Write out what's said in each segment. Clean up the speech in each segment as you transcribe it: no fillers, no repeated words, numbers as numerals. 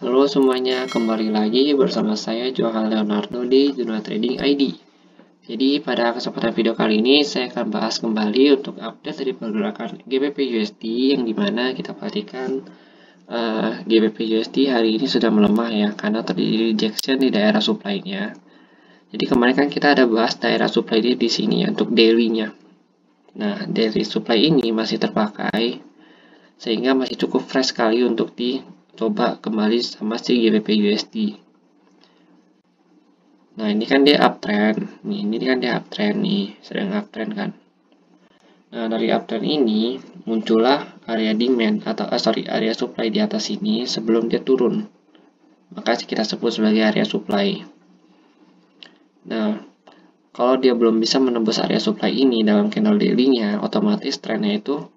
Halo semuanya, kembali lagi bersama saya Johan Leonardo di Jurnal Trading ID. Jadi pada kesempatan video kali ini saya akan bahas kembali untuk update dari pergerakan GBP USD yang dimana kita perhatikan GBP USD hari ini sudah melemah ya karena terjadi rejection di daerah supply-nya. Jadi kemarin kan kita ada bahas daerah supply di sini ya untuk daily-nya. Nah, daily supply ini masih terpakai sehingga masih cukup fresh sekali untuk dicoba kembali sama si GBP USD. Nah, ini kan dia uptrend. Ini kan dia uptrend nih, sedang uptrend kan. Nah, dari uptrend ini muncullah area demand atau area supply di atas ini sebelum dia turun. Maka kita sebut sebagai area supply. Nah, kalau dia belum bisa menembus area supply ini dalam candle daily-nya, otomatis trennya itu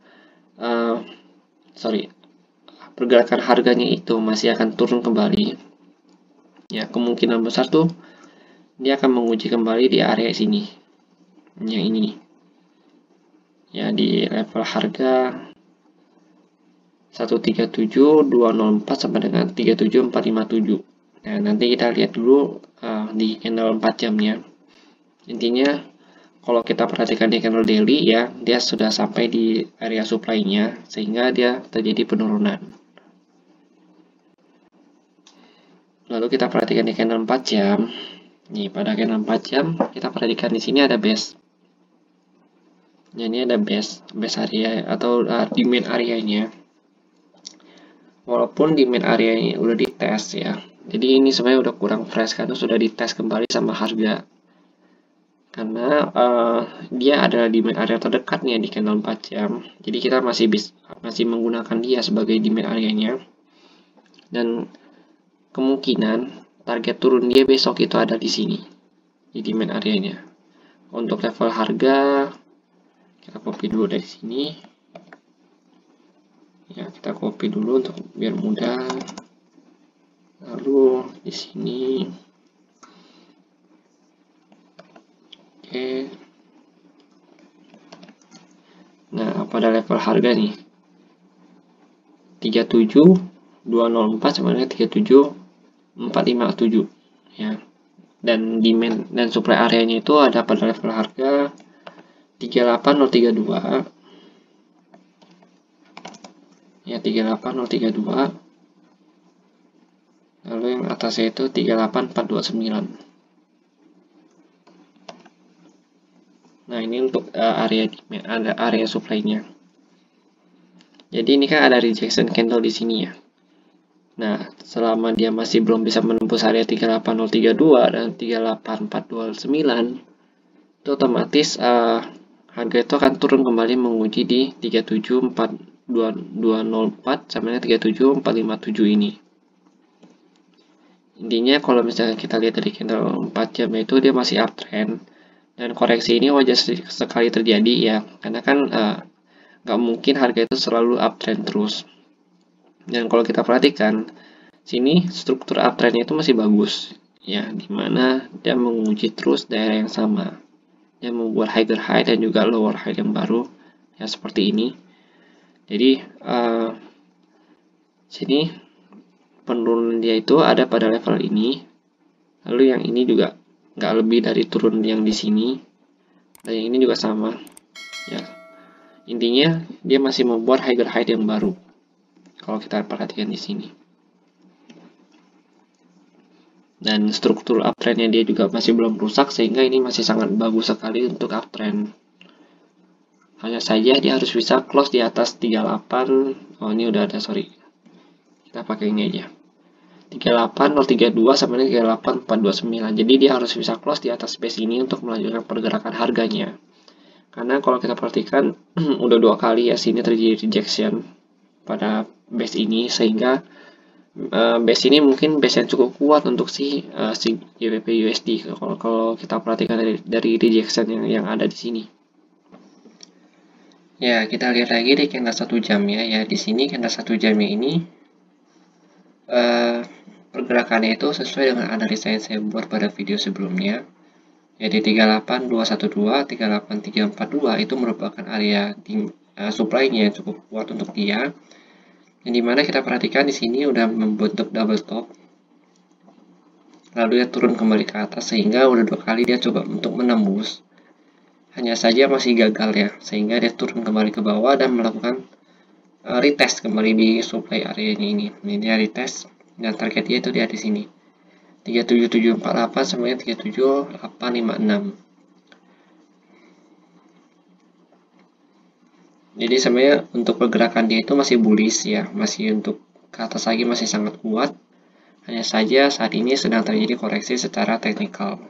pergerakan harganya itu masih akan turun kembali. Ya, kemungkinan besar tuh dia akan menguji kembali di area sini. Yang ini. Ya, di level harga 137.204 sampai dengan 37457. Nah, nanti kita lihat dulu di candle 4 jamnya. Intinya kalau kita perhatikan di candle daily ya, dia sudah sampai di area supply-nya sehingga dia terjadi penurunan. Lalu kita perhatikan di candle 4 jam. Nih, pada candle 4 jam kita perhatikan di sini ada base. Nah, ini ada base area atau demand areanya. Walaupun demand areanya udah dites ya. Jadi ini sebenarnya udah kurang fresh karena sudah dites kembali sama harga. Karena dia adalah demand area terdekatnya di candle 4 jam. Jadi kita masih menggunakan dia sebagai demand areanya. Dan kemungkinan target turun dia besok itu ada di sini. Di demand areanya. Untuk level harga kita copy dulu dari sini. Ya, kita copy dulu untuk biar mudah. Lalu di sini. Oke. Nah, pada level harga nih 37.204 sama dengan 37.457 ya. Dan demand dan supply areanya itu ada pada level harga 38032 ya, 38032. Lalu yang atasnya itu 38429. Nah, ini untuk area supply-nya. Jadi ini kan ada rejection candle di sini ya. Nah, selama dia masih belum bisa menembus area 38032 dan 38429, itu otomatis harga itu akan turun kembali menguji di 374.204 sama dengan 37457 ini. Intinya kalau misalnya kita lihat dari candle 4 jam itu dia masih uptrend. Dan koreksi ini wajar sekali terjadi ya, karena kan nggak mungkin harga itu selalu uptrend terus. Dan kalau kita perhatikan, sini struktur uptrendnya itu masih bagus, ya, dimana dia menguji terus daerah yang sama. Dia membuat higher high dan juga lower high yang baru, ya seperti ini. Jadi sini penurunan dia itu ada pada level ini, lalu yang ini juga nggak lebih dari turun yang di sini, dan yang ini juga sama ya. Intinya dia masih membuat higher high yang baru kalau kita perhatikan di sini, dan struktur uptrendnya dia juga masih belum rusak sehingga ini masih sangat bagus sekali untuk uptrend. Hanya saja dia harus bisa close di atas 38. Oh, ini udah ada, sorry, kita pakai ini aja 38032 sama dengan 38429. Jadi dia harus bisa close di atas base ini untuk melanjutkan pergerakan harganya. Karena kalau kita perhatikan udah 2 kali ya sini terjadi rejection pada base ini, sehingga base ini mungkin base yang cukup kuat untuk si GBP USD kalau kita perhatikan dari rejection yang ada di sini. Ya, kita lihat lagi di candle 1 jamnya ya. Di sini candle 1 jamnya ini pergerakannya itu sesuai dengan analisa yang saya buat pada video sebelumnya. Jadi 38212, 38342 itu merupakan area supply-nya yang cukup kuat untuk dia. yang dimana kita perhatikan di sini udah membentuk double top, lalu dia turun kembali ke atas sehingga udah 2 kali dia coba untuk menembus, hanya saja masih gagal ya, sehingga dia turun kembali ke bawah dan melakukan retest kembali di supply area ini. Ini dia retest dan targetnya itu dia di sini 37748 sampai 37856. Jadi sebenarnya untuk pergerakan dia itu masih bullish ya, masih untuk ke atas lagi masih sangat kuat. Hanya saja saat ini sedang terjadi koreksi secara teknikal.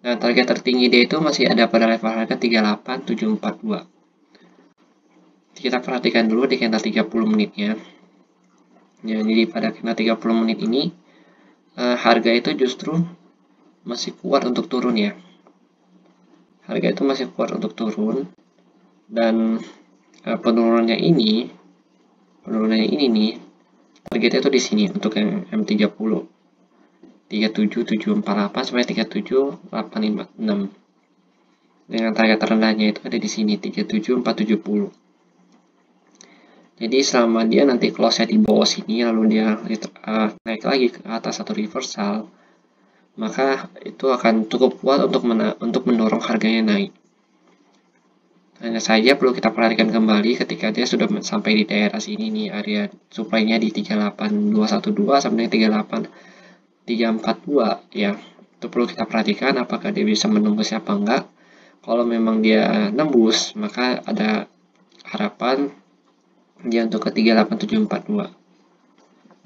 Dan target tertinggi dia itu masih ada pada level harga 38742. Kita perhatikan dulu di candle 30 menitnya. Ya, jadi pada candle 30 menit ini harga itu justru masih kuat untuk turun ya. Harga itu masih kuat untuk turun dan penurunannya ini nih targetnya itu di sini untuk yang M30 37748 sampai 37856. Dengan target terendahnya itu ada di sini 37470. Jadi selama dia nanti close-nya di bawah sini lalu dia naik lagi ke atas atau reversal, maka itu akan cukup kuat untuk mendorong harganya naik. Hanya saja perlu kita perhatikan kembali ketika dia sudah sampai di daerah sini nih, area supply-nya di 38212 sampai 34342 ya. Itu perlu kita perhatikan apakah dia bisa menembusnya apa enggak. Kalau memang dia nembus, maka ada harapan dia untuk ke 38742.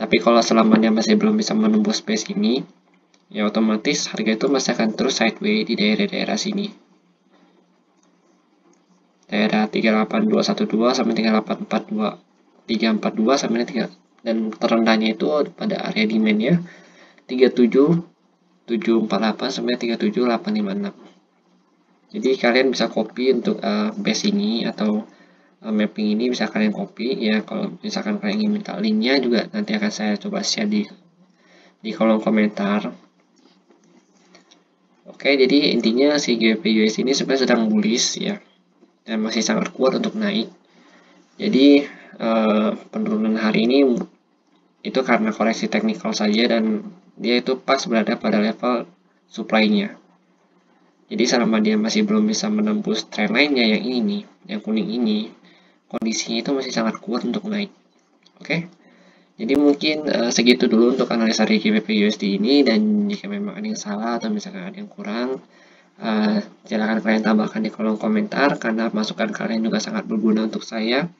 Tapi kalau selama dia masih belum bisa menembus base ini, ya otomatis harga itu masih akan terus sideways di daerah-daerah sini. Daerah 38212 sampai 3842, 342 sampai 3, dan terendahnya itu pada area demand-nya 37748 sampai 37856. Jadi kalian bisa copy untuk base ini atau mapping ini bisa kalian copy ya. Kalau misalkan kalian ingin minta linknya juga nanti akan saya coba share di kolom komentar. Oke, jadi intinya si GBP USD ini sebenarnya sedang bullish ya, dan masih sangat kuat untuk naik. Jadi penurunan hari ini itu karena koreksi teknikal saja dan dia itu pas berada pada level supply-nya. Jadi selama dia masih belum bisa menembus trendline-nya yang ini nih, yang kuning ini, kondisinya itu masih sangat kuat untuk naik. Oke, jadi mungkin segitu dulu untuk analisa dari GBP USD ini, dan jika memang ada yang salah atau misalkan ada yang kurang, silakan kalian tambahkan di kolom komentar karena masukan kalian juga sangat berguna untuk saya.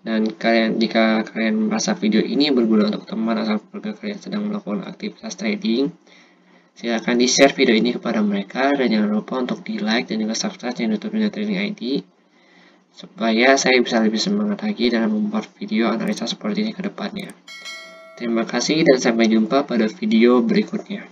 Dan jika kalian merasa video ini berguna untuk teman atau keluarga kalian sedang melakukan aktivitas trading, silakan di-share video ini kepada mereka, dan jangan lupa untuk di-like dan juga subscribe channel YouTube Dunia Trading ID supaya saya bisa lebih semangat lagi dalam membuat video analisa seperti ini ke depannya. Terima kasih dan sampai jumpa pada video berikutnya.